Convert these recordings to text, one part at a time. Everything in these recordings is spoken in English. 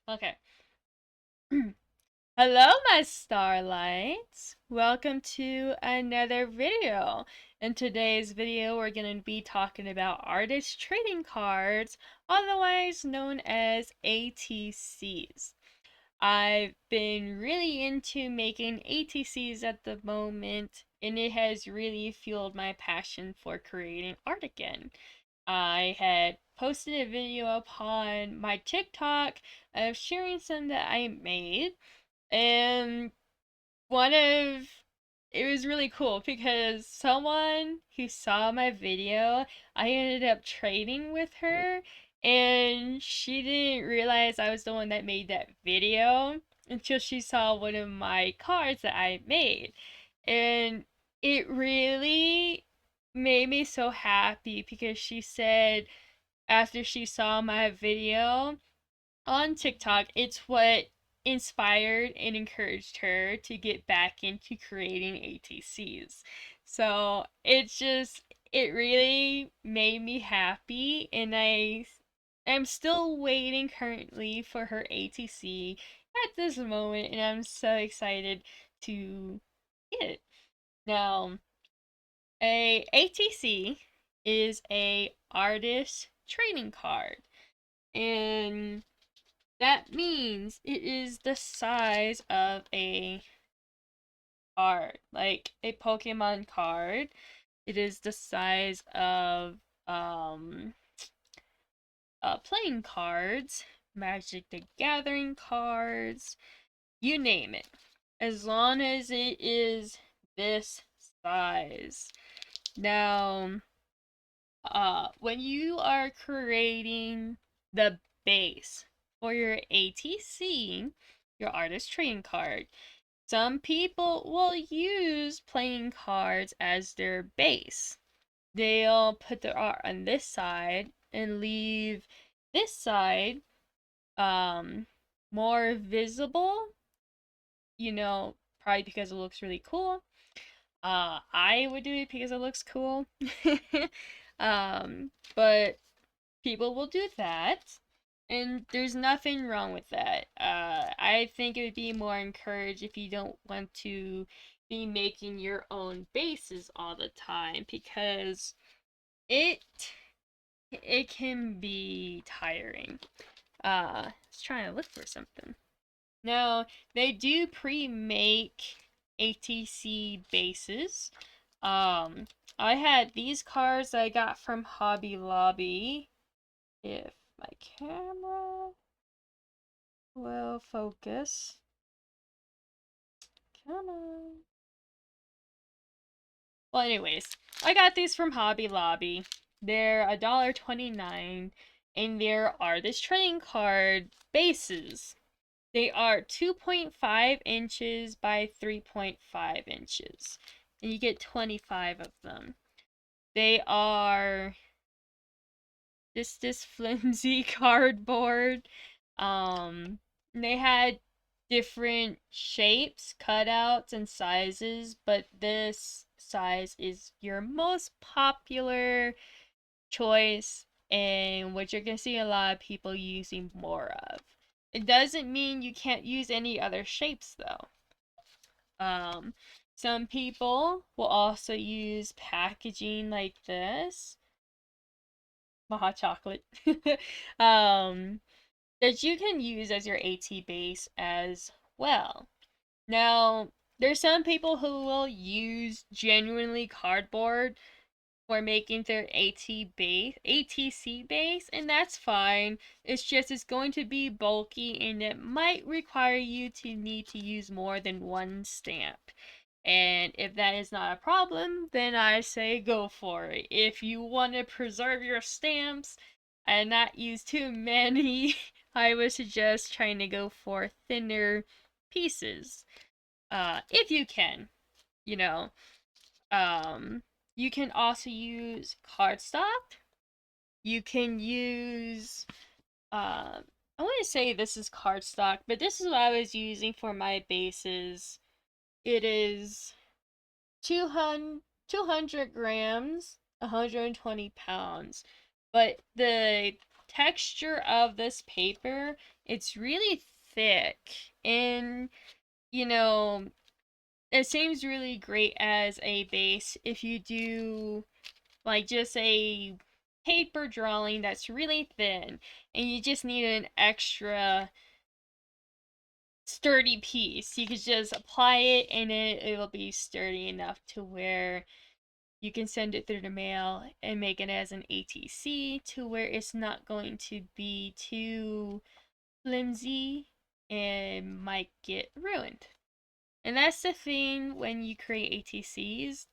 Okay. Hello, my starlights. Welcome to another video. In today's video, we're going to be talking about artist trading cards, otherwise known as ATCs. I've been really into making ATCs at the moment, and it has really fueled my passion for creating art again. I had posted a video upon my TikTok of sharing some that I made, and one of it was really cool because someone who saw my video, I ended up trading with her, and she didn't realize I was the one that made that video until she saw one of my cards that I made. And it really made me so happy because she said after she saw my video on TikTok, it's what inspired and encouraged her to get back into creating ATCs. So it really made me happy, and I'm still waiting currently for her ATC at this moment, and I'm so excited to get it. Now, a ATC is a artist trading card, and that means it is the size of a card, like a Pokemon card. It is the size of um playing cards, Magic the Gathering cards, you name it. As long as it is this size. Now, when you are creating the base for your ATC, your artist trading card, some people will use playing cards as their base. They'll put their art on this side and leave this side um more visible, probably because it looks really cool. I would do it because it looks cool. But people will do that, and there's nothing wrong with that. I think it would be more encouraged if you don't want to be making your own bases all the time, because it it can be tiring. Let's try to look for something. Now, they do pre-make ATC bases. Um, I had these cards I got from Hobby Lobby. If my camera will focus. Come on. Well, anyways, I got these from Hobby Lobby. They're $1.29, and there are this trading card bases. They are 2.5 inches by 3.5 inches, and you get 25 of them. They are this flimsy cardboard. They had different shapes, cutouts, and sizes, but this size is your most popular choice and what you're gonna see a lot of people using more of. It doesn't mean you can't use any other shapes though. Um, some people will also use packaging like this, my hot chocolate, um, that you can use as your AT base as well. Now, there's some people who will use genuinely cardboard for making their ATC base, and that's fine. It's just it's going to be bulky, and it might require you to need to use more than one stamp. And if that is not a problem, then I say go for it. If you want to preserve your stamps and not use too many, I would suggest trying to go for thinner pieces. If you can, you know. You can also use cardstock. You can use, I want to say this is cardstock, but this is what I was using for my bases. It is 200 grams, 120 pounds. But the texture of this paper, it's really thick, and you know, it seems really great as a base if you do like just a paper drawing that's really thin and you just need an extra sturdy piece. You could just apply it and it will be sturdy enough to where you can send it through the mail and make it as an ATC to where it's not going to be too flimsy and might get ruined. And that's the thing when you create ATCs.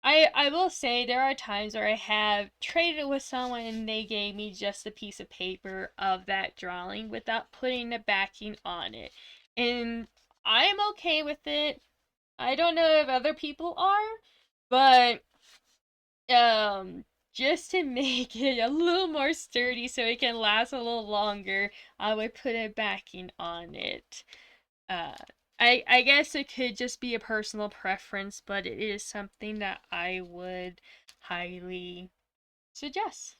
I will say there are times where I have traded with someone and they gave me just a piece of paper of that drawing without putting the backing on it. And I'm okay with it. I don't know if other people are, but just to make it a little more sturdy so it can last a little longer, I would put a backing on it. Uh, I guess it could just be a personal preference, but it is something that I would highly suggest.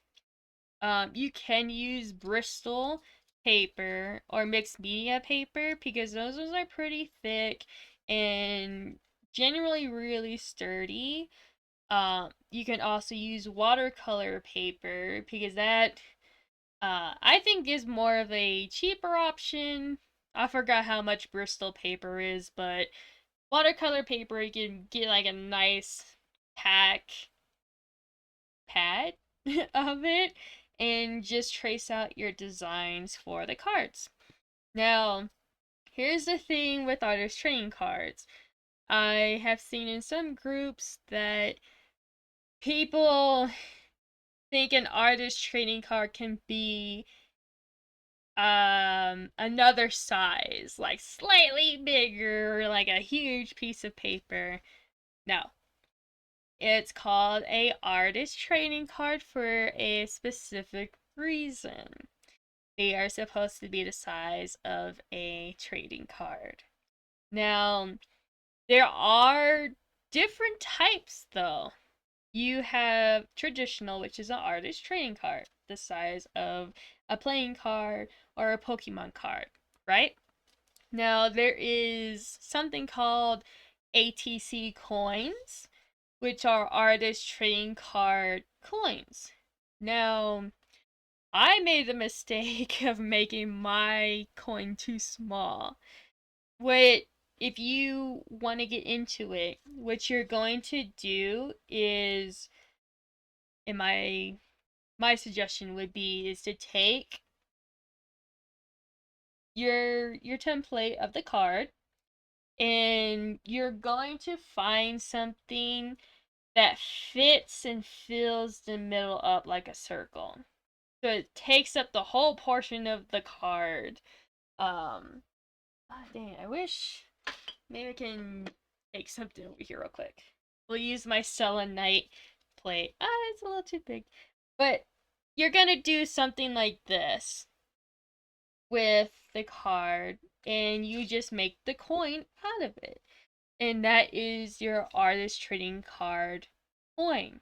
You can use Bristol paper or mixed media paper because those ones are pretty thick and generally really sturdy. You can also use watercolor paper because that I think is more of a cheaper option. I forgot how much Bristol paper is, but watercolor paper you can get like a nice pack pad of it and just trace out your designs for the cards. Now, here's the thing with artist trading cards. I have seen in some groups that people think an artist trading card can be another size, like slightly bigger, like a huge piece of paper. No. It's called a artist trading card for a specific reason. They are supposed to be the size of a trading card. Now, there are different types though. You have traditional, which is an artist trading card, the size of a playing card or a Pokemon card, right? Now, there is something called ATC coins, which are artist trading card coins. Now, I made the mistake of making my coin too small. What if you want to get into it, what you're going to do is in my suggestion would be is to take your template of the card and you're going to find something that fits and fills the middle up like a circle. So it takes up the whole portion of the card. Dang, I wish maybe I can take something over here real quick. We'll use my selenite plate. It's a little too big. But you're gonna do something like this with the card, and you just make the coin out of it. And that is your artist trading card coin.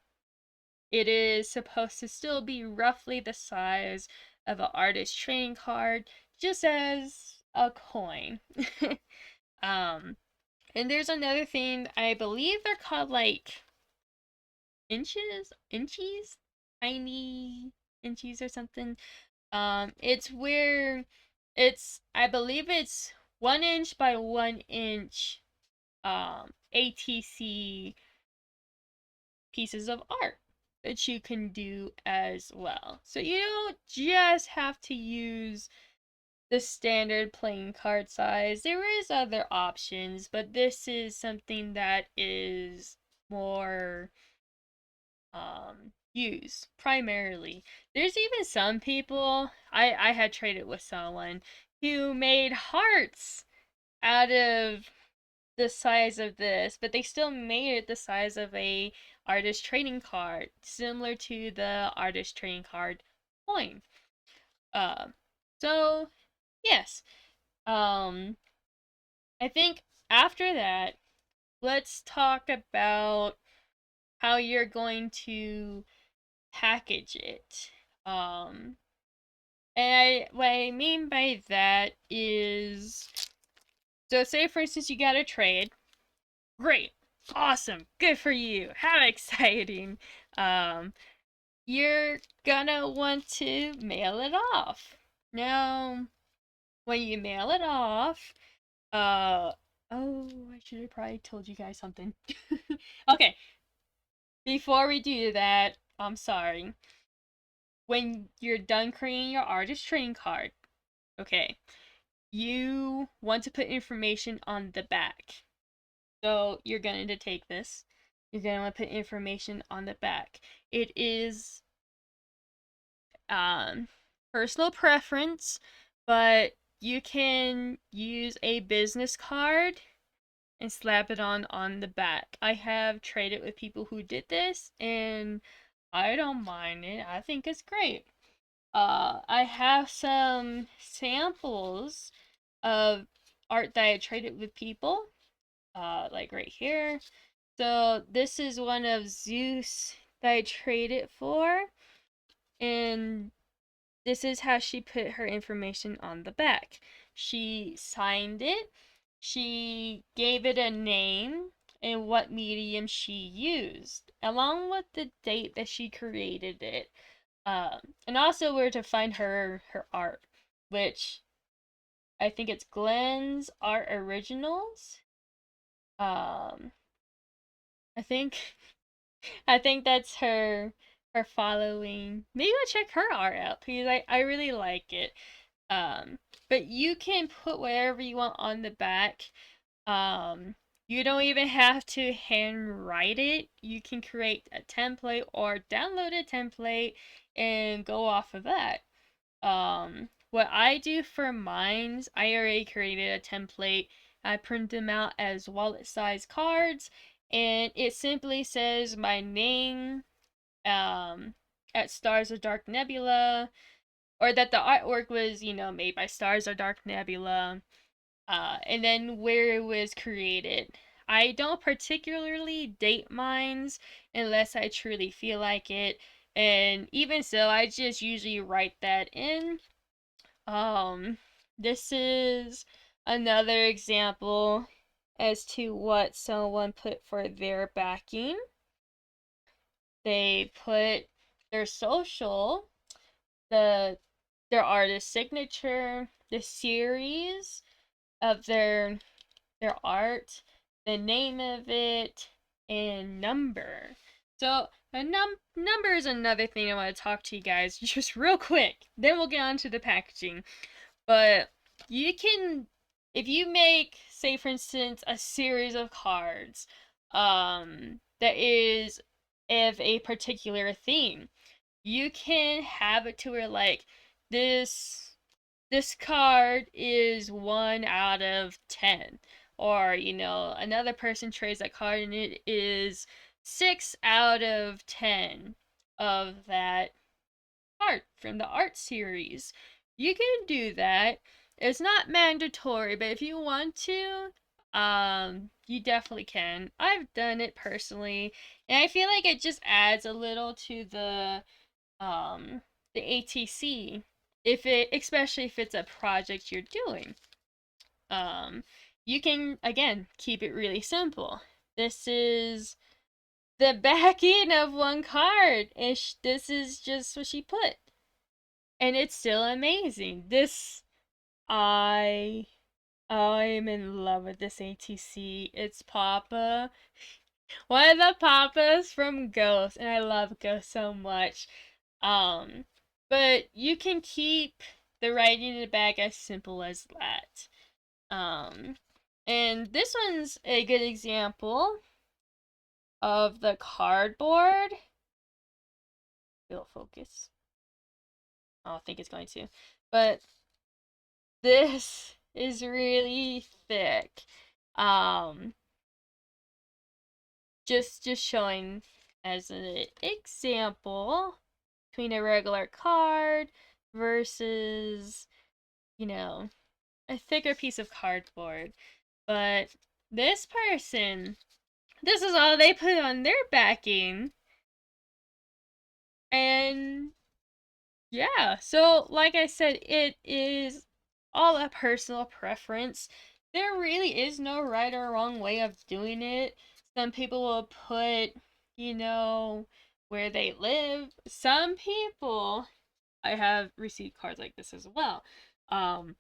It is supposed to still be roughly the size of an artist trading card, just as a coin. um, and there's another thing, I believe they're called like inches, tiny inches or something. It's where I believe it's 1 inch by 1 inch, ATC pieces of art that you can do as well. So you don't just have to use the standard playing card size. There is other options, but this is something that is more used primarily. There's even some people I had traded with someone who made hearts out of the size of this, but they still made it the size of a artist trading card, similar to the artist trading card coin. Uh, so yes, um, I think after that, let's talk about how you're going to package it. Um, and what I mean by that is, so say for instance you got a trade. Great, awesome, good for you. How exciting! Um, you're gonna want to mail it off. Now, when you mail it off, oh, I should have probably told you guys something. Okay, before we do that, I'm sorry. When you're done creating your artist trading card, okay, you want to put information on the back. So you're going to take this. You're going to want to put information on the back. It is um, personal preference, but you can use a business card and slap it on the back. I have traded with people who did this, and I don't mind it. I think it's great. I have some samples of art that I traded with people, like right here. So this is one of Zeus that I traded for, and this is how she put her information on the back. She signed it, she gave it a name, and what medium she used, along with the date that she created it. And also where to find her art, which I think it's Glenn's Art Originals. Um, I think I think that's her following. Maybe I'll check her art out because I really like it. Um, but you can put whatever you want on the back. Um, you don't even have to handwrite it. You can create a template or download a template and go off of that. What I do for mines, I already created a template. I print them out as wallet size cards, and it simply says my name, at Stars of Dark Nebula, or that the artwork was, made by Stars of Dark Nebula, and then where it was created. I don't particularly date mines unless I truly feel like it, and even so, I just usually write that in. Um, this is another example as to what someone put for their backing. They put their social, the their artist signature, the series of their art, the name of it, and number. So a number is another thing I want to talk to you guys just real quick. Then we'll get on to the packaging. But you can, if you make, say for instance, a series of cards, that is of a particular theme, you can have it to where like this card is 1 out of 10, or another person trades that card and it is 6 out of 10 of that art from the art series. You can do that. It's not mandatory, but if you want to, you definitely can. I've done it personally, and I feel like it just adds a little to um the ATC, especially if it's a project you're doing. Um, you can again keep it really simple. This is the back end of one card, and this is just what she put, and it's still amazing. I I'm in love with this ATC. It's Papa, one of the Papas from Ghost, and I love Ghost so much. Um, but you can keep the writing in the back as simple as that. Um, and this one's a good example of the cardboard. It'll focus. I don't think it's going to, but this is really thick. Um, just showing as an example between a regular card versus, you know, a thicker piece of cardboard. But this person, this is all they put on their backing, and Yeah, so like I said, it is all a personal preference. There really is no right or wrong way of doing it. Some people will put, you know, where they live. Some people, I have received cards like this as well, um,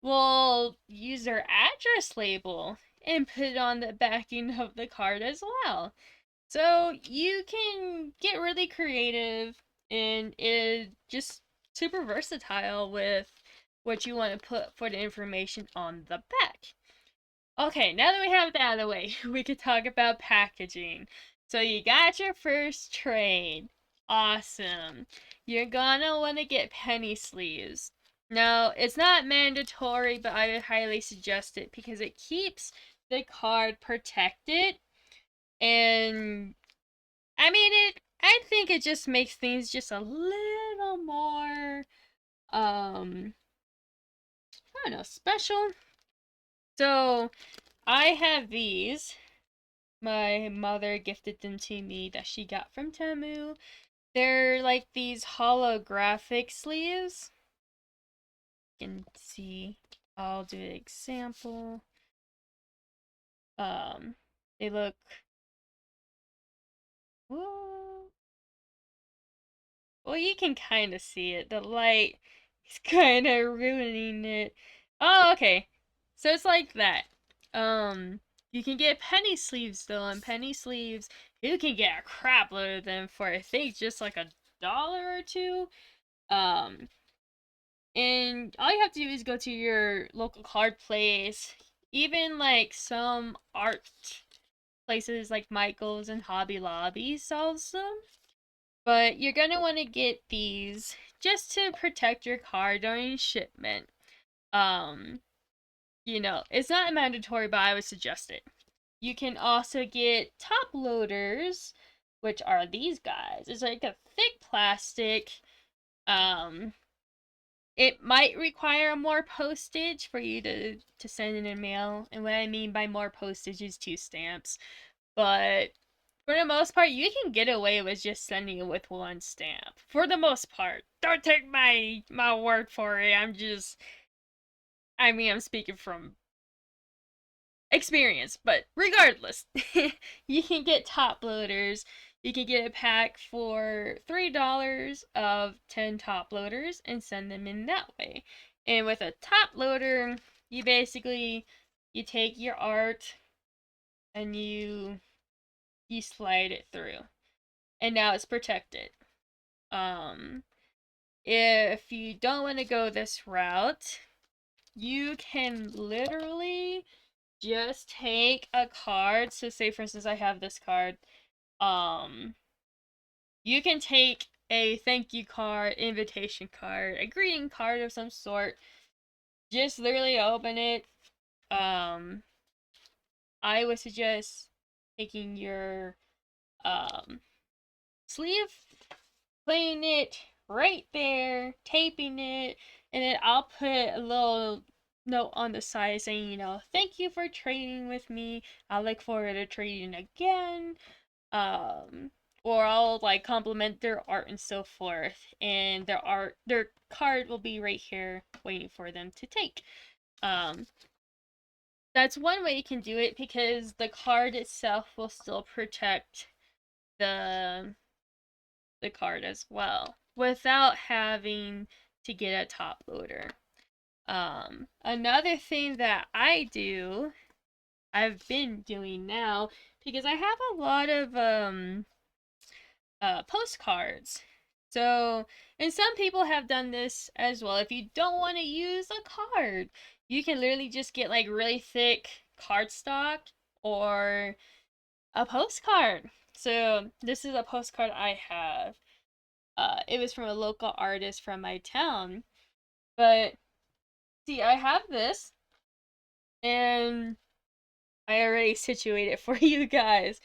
will use their address label and put it on the backing of the card as well. So you can get really creative and it just super versatile with what you want to put for the information on the back. Okay, now that we have that out of the way, we could talk about packaging. So you got your first trade. Awesome. You're gonna want to get penny sleeves. Now, it's not mandatory, but I would highly suggest it because it keeps the card protected and I think it just makes things just a little more I don't know, special. So, I have these. My mother gifted them to me that she got from Temu. They're like these holographic sleeves. You can see. I'll do an example. Um, they look. Whoa. Well, you can kind of see it. The light is kind of ruining it. Oh, okay. So it's like that. You can get penny sleeves though, and penny sleeves, you can get a crap load of them for I think just like $1 or two. Um, and all you have to do is go to your local card place. Even like some art places like Michael's and Hobby Lobby sells them. But you're gonna want to get these just to protect your car during shipment. Um, it's not mandatory, but I would suggest it. You can also get top loaders, which are these guys. It's like a thick plastic. Um, it might require more postage for you to send in a mail, and what I mean by more postage is 2 stamps. But for the most part, you can get away with just sending it with 1 stamp. For the most part. Don't take my word for it. I'm speaking from experience, but regardless, you can get top loaders. You can get a pack for $3 of 10 top loaders and send them in that way. And with a top loader, you take your art and you slide it through. And now it's protected. Um, if you don't want to go this route, you can literally just take a card. So say for instance I have this card. Um, you can take a thank you card, invitation card, a greeting card of some sort. Just literally open it. Um, I would suggest taking your sleeve, putting it right there, taping it, and then I'll put a little note on the side saying, thank you for trading with me. I look forward to trading again. Um, or I'll like compliment their art and so forth, and their card will be right here waiting for them to take. Um, that's one way you can do it because the card itself will still protect the the card as well without having to get a top loader. Another thing that I've been doing now, because I have a lot of postcards. So, and some people have done this as well. If you don't want to use a card, you can literally just get like really thick cardstock or a postcard. So, this is a postcard I have. It was from a local artist from my town. But see, I have this, and I already situated it for you guys.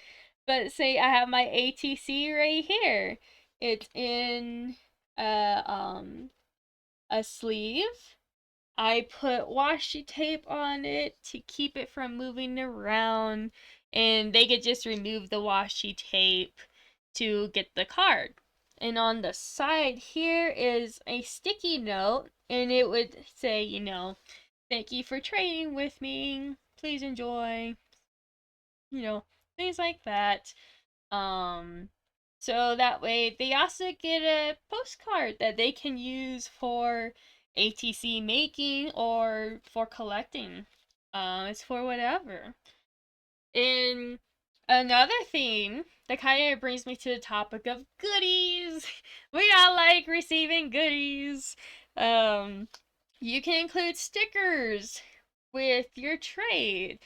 But say I have my ATC right here. It's in a a sleeve. I put washi tape on it to keep it from moving around, and they could just remove the washi tape to get the card. And on the side here is a sticky note, and it would say, thank you for trading with me. Please enjoy. Things like that. Um, so that way they also get a postcard that they can use for ATC making or for collecting. It's for whatever. And another thing that kind of brings me to the topic of goodies. We all like receiving goodies. Um, you can include stickers with your trade.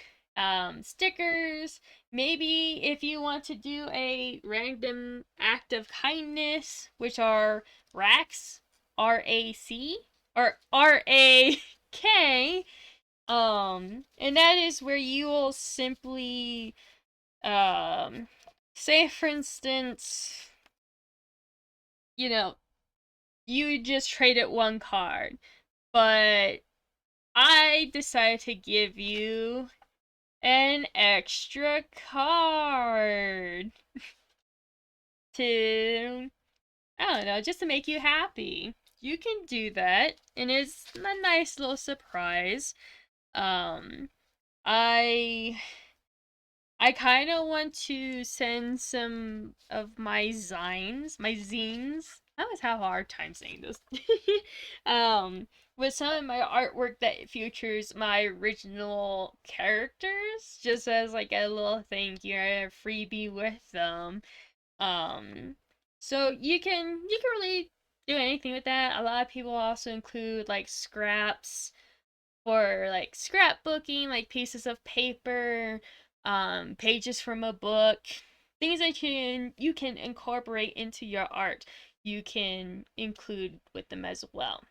Stickers. Maybe if you want to do a random act of kindness, which are racks, RAC, or RAK. And that is where you will simply, um, say for instance, you know, you just traded one card, but I decided to give you an extra card to, I don't know, just to make you happy. You can do that, and it's a nice little surprise. Um, I I kind of want to send some of my zines. I always have a hard time saying this. um, with some of my artwork that features my original characters, just as like a little thank you, a freebie with them. Um, so you can really do anything with that. A lot of people also include like scraps for like scrapbooking, like pieces of paper, pages from a book, things that you can incorporate into your art. You can include with them as well,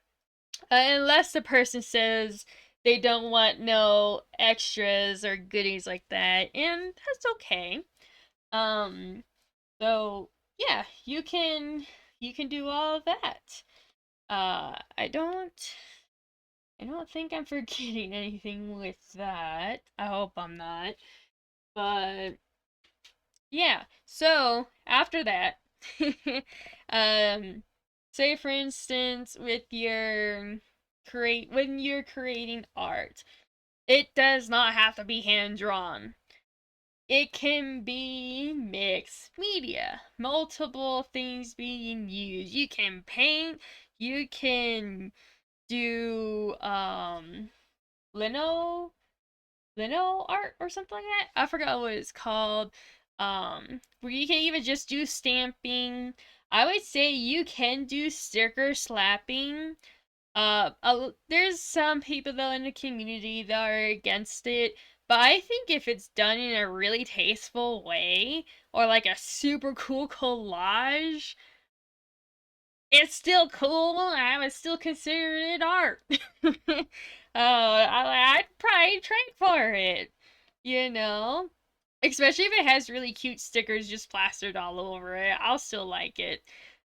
unless the person says they don't want no extras or goodies like that, and that's okay. Um, so yeah, you can do all of that. I don't think I'm forgetting anything with that. I hope I'm not. But yeah, so after that, um, say for instance with your create when you're creating art, it does not have to be hand drawn. It can be mixed media, multiple things being used. You can paint, you can do lino lino art or something like that. I forgot what it's called. Where you can even just do stamping. I would say you can do sticker slapping. There's some people though in the community that are against it, but I think if it's done in a really tasteful way or like a super cool collage, it's still cool. I would still consider it art. I'd probably trade for it, you know? Especially if it has really cute stickers just plastered all over it. I'll still like it.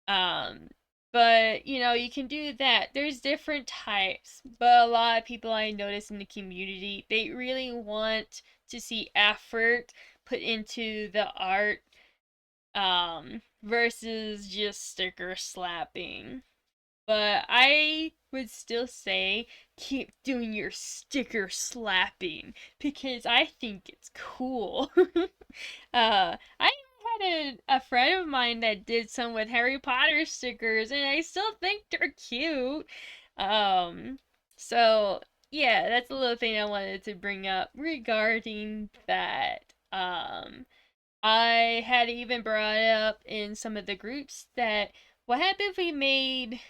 Um, but, you can do that. There's different types, but a lot of people I notice in the community, they really want to see effort put into the art versus just sticker slapping. But I would still say keep doing your sticker slapping because I think it's cool. I had a friend of mine that did some with Harry Potter stickers, and I still think they're cute. Um, so yeah, that's a little thing I wanted to bring up regarding that. I had even brought up in some of the groups that what happened if we made,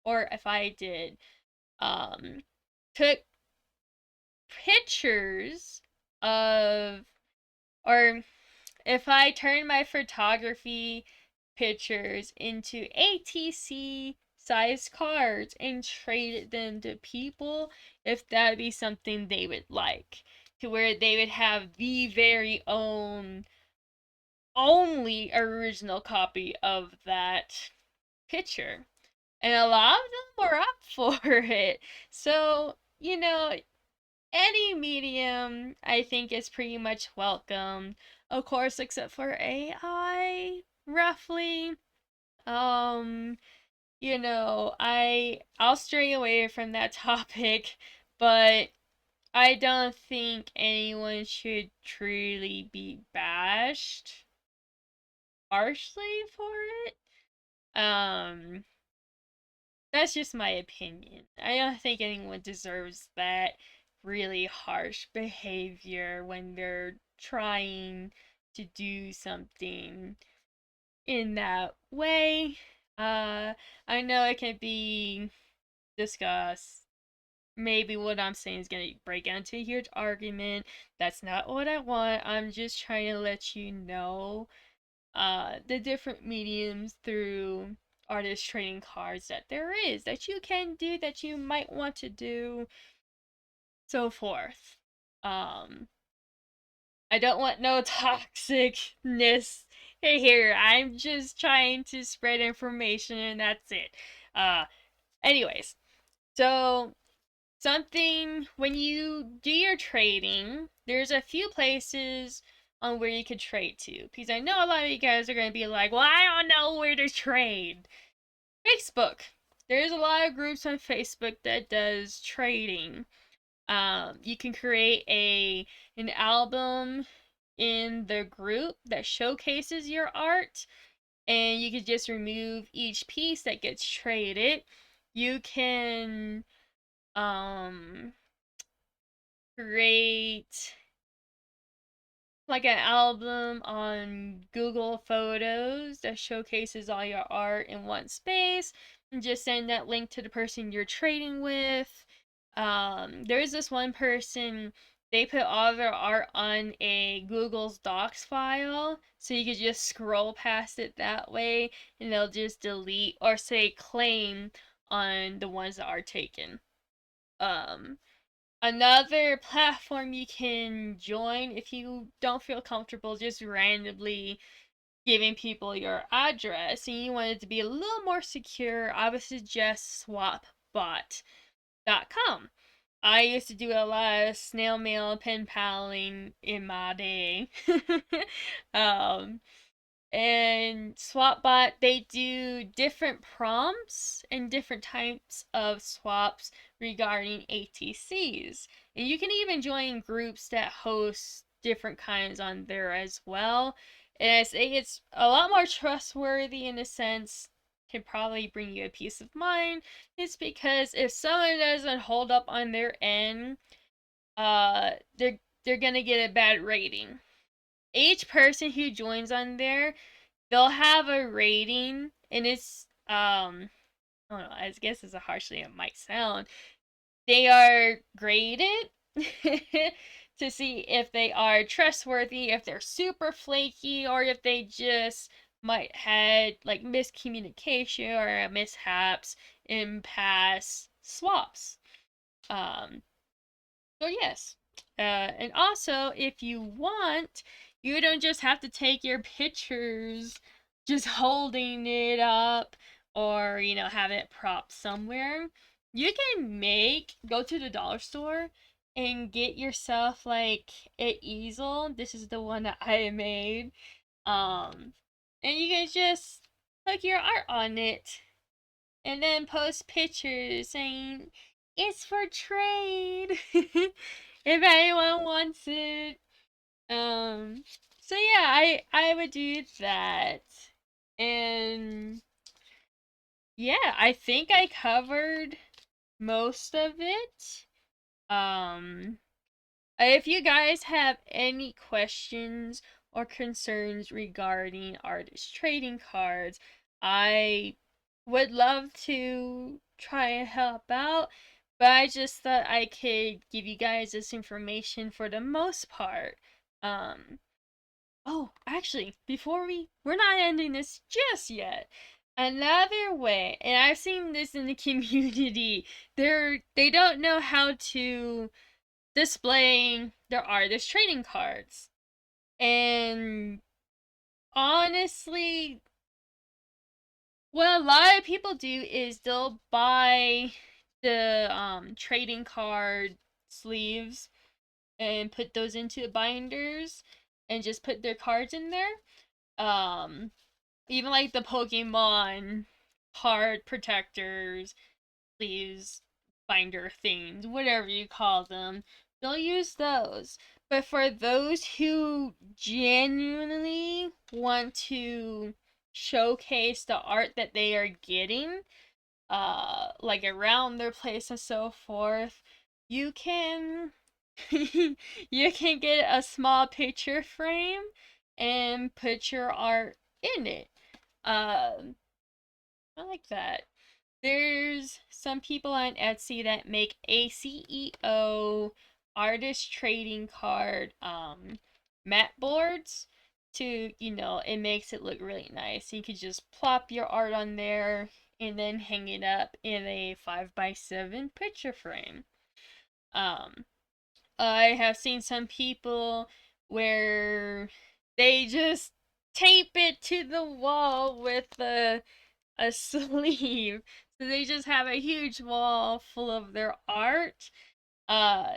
or if I did, um, took pictures of, or if I turned my photography pictures into ATC sized cards and traded them to people, if that'd be something they would like, to where they would have the very own only original copy of that picture. And a lot of them were up for it. So, any medium I think is pretty much welcome. Of course, except for AI, roughly. Um, I'll stray away from that topic, but I don't think anyone should truly be bashed harshly for it. Um, that's just my opinion. I don't think anyone deserves that really harsh behavior when they're trying to do something in that way. Uh, I know it can be discussed. Maybe what I'm saying is going to break out into a huge argument. That's not what I want. I'm just trying to let you know the different mediums through artist trading cards that there is, that you can do, that you might want to do, so forth. Um, I don't want no toxicness here. I'm just trying to spread information and that's it. Uh, anyways, so something when you do your trading, there's a few places on where you could trade to. Because I know a lot of you guys are gonna be like, well, I don't know where to trade. Facebook. There's a lot of groups on Facebook that does trading. You can create an album in the group that showcases your art, and you can just remove each piece that gets traded. You can um create like an album on Google Photos that showcases all your art in one space and just send that link to the person you're trading with. There's this one person, they put all their art on a Google's Docs file, so you could just scroll past it that way and they'll just delete or say claim on the ones that are taken. Um, Another platform you can join if you don't feel comfortable just randomly giving people your address and you want it to be a little more secure, I would suggest swapbot.com. I used to do a lot of snail mail pen paling in my day. um, and SwapBot, they do different prompts and different types of swaps regarding ATCs. And you can even join groups that host different kinds on there as well. And I say it's a lot more trustworthy in a sense, can probably bring you a peace of mind. It's because if someone doesn't hold up on their end, uh, they're they're gonna get a bad rating. Each person who joins on there, they'll have a rating, and it's I don't know, I guess as harshly it might sound, they are graded to see if they are trustworthy, if they're super flaky, or if they just might had like miscommunication or mishaps in past swaps. Um, so yes. And also, if you want, you don't just have to take your pictures just holding it up or, have it propped somewhere. You can go to the dollar store and get yourself like an easel. This is the one that I made. Um, and you can just hook your art on it and then post pictures saying it's for trade if anyone wants it. Um so yeah, I would do that. And yeah, I think I covered most of it. Um if you guys have any questions or concerns regarding artist trading cards, I would love to try and help out, but I just thought I could give you guys this information for the most part. Um, oh, actually, we're not ending this just yet. Another way, and I've seen this in the community, they don't know how to displaying their artist trading cards. And honestly, what a lot of people do is they'll buy the trading card sleeves and put those into binders and just put their cards in there. Um even like the Pokemon card protectors, sleeves, binder things, whatever you call them, they'll use those. But for those who genuinely want to showcase the art that they are getting, like around their place and so forth, you can you can get a small picture frame and put your art in it. I like that. There's some people on Etsy that make ACEO artist trading card mat boards to, it makes it look really nice. You could just plop your art on there and then hang it up in a 5x7 picture frame. Um I have seen some people where they just tape it to the wall with a sleeve. So they just have a huge wall full of their art.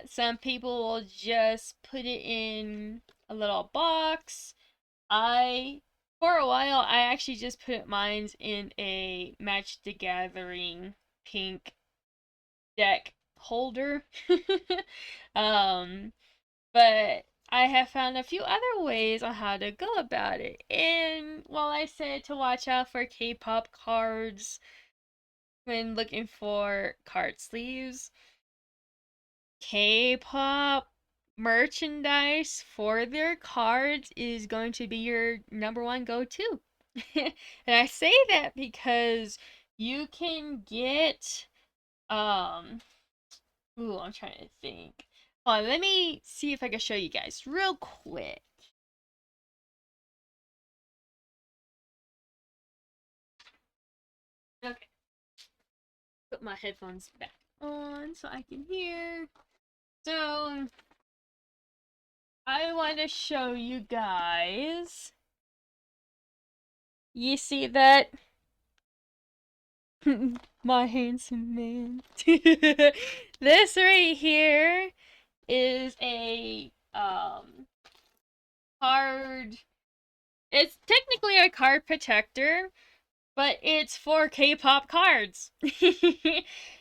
Some people will just put it in a little box. For a while, I actually just put mine in a Match the Gathering pink deck holder. um, but I have found a few other ways on how to go about it. And while I said to watch out for K-pop cards when looking for card sleeves, K-pop merchandise for their cards is going to be your number one go-to. And I say that because you can get ooh, I'm trying to think. Hold on, let me see if I can show you guys real quick. Okay, put my headphones back on so I can hear. So, I want to show you guys. You see that? My handsome man. This right here is a card. It's technically a card protector, but it's for K-pop cards.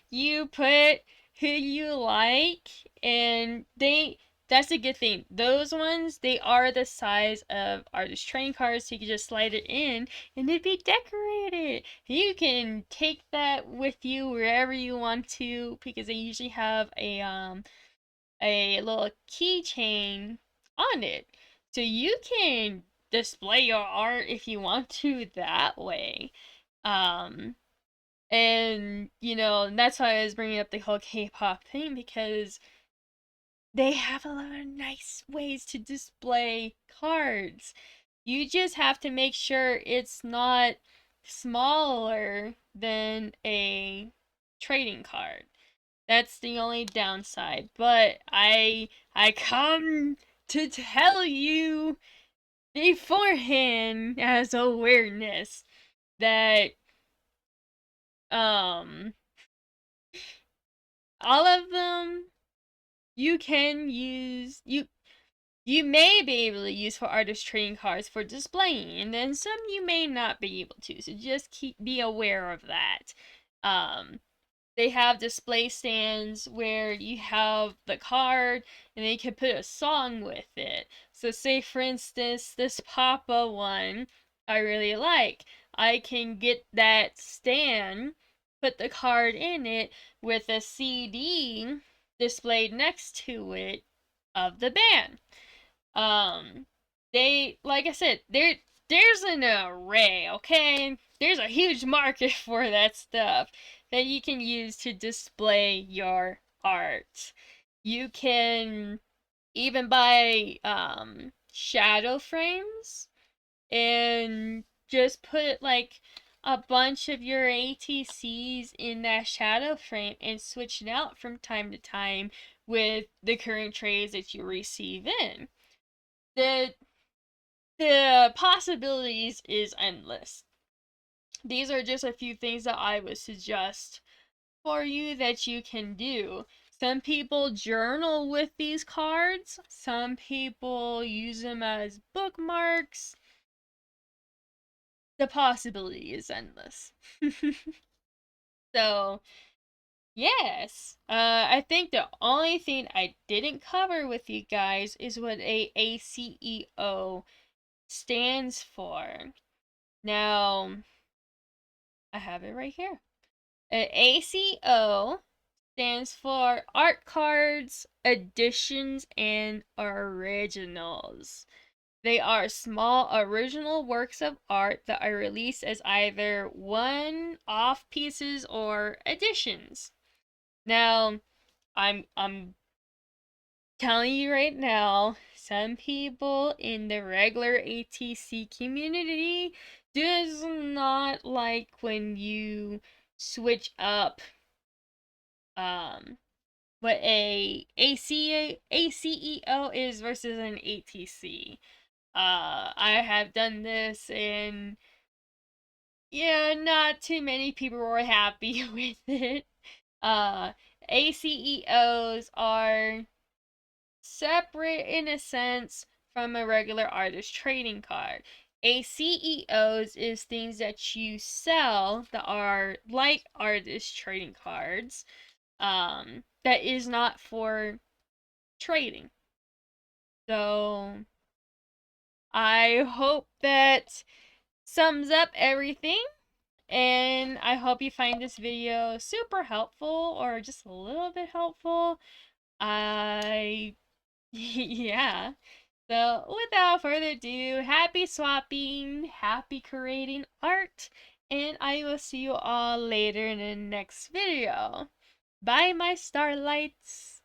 You put who you like, and that's a good thing. Those ones, they are the size of artist trading cards, so you can just slide it in and it'd be decorated. You can take that with you wherever you want to, because they usually have a little keychain on it. So you can display your art if you want to that way. Um, and that's why I was bringing up the whole K-pop thing, because they have a lot of nice ways to display cards. You just have to make sure it's not smaller than a trading card. That's the only downside. But I come to tell you beforehand as awareness that um all of them you can use you may be able to use for artist trading cards for displaying, and then some you may not be able to. So just be aware of that. Um they have display stands where you have the card and they can put a song with it. So say for instance this Papa one I really like. I can get that stand, put the card in it with a CD displayed next to it of the band. They, like I said, there's an array, okay? There's a huge market for that stuff that you can use to display your art. You can even buy shadow frames and just put like a bunch of your ATCs in that shadow frame and switch it out from time to time with the current trades that you receive in. The possibilities is endless. These are just a few things that I would suggest for you that you can do. Some people journal with these cards. Some people use them as bookmarks. the possibility is endless. So, yes. I think the only thing I didn't cover with you guys is what a ACEO stands for. Now, I have it right here. An ACO stands for Art Cards, Editions, and Originals. They are small original works of art that are released as either one-off pieces or editions. Now, I'm telling you right now, some people in the regular ATC community does not like when you switch up um what ACEO is versus an ATC. I have done this, and yeah, not too many people were happy with it. Uh, ACEOs are separate in a sense from a regular artist trading card. ACEOs is things that you sell that are like artist trading cards. That is not for trading. So I hope that sums up everything, and I hope you find this video super helpful or just a little bit helpful. I yeah. So without further ado, happy swapping, happy creating art, and I will see you all later in the next video. Bye, my starlights.